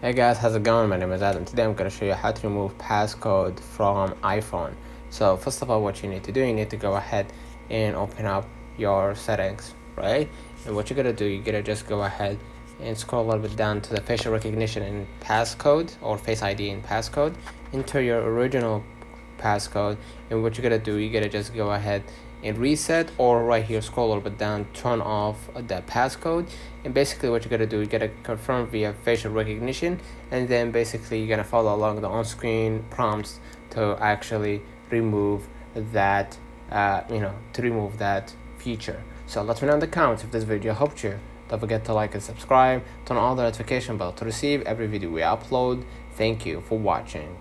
Hey guys, how's it going? My name is Adam. Today I'm going to show you how to remove passcode from iPhone. So first of all, what you need to do, you need to go ahead and open up your settings, right? And what you're going to do, you're going to just go ahead and scroll a little bit down to the facial recognition and passcode, or Face ID and passcode. Enter your original passcode, and what you're going to do, you're going to just go ahead and reset, or right here scroll a little bit down, turn off the passcode. And basically what you're gonna do, you're gonna confirm via facial recognition, and then basically you're gonna follow along the on-screen prompts to actually remove that to remove that feature. So let me know in the comments if this video helped you. Don't forget to like and subscribe, turn on the notification bell to receive every video we upload. Thank you for watching.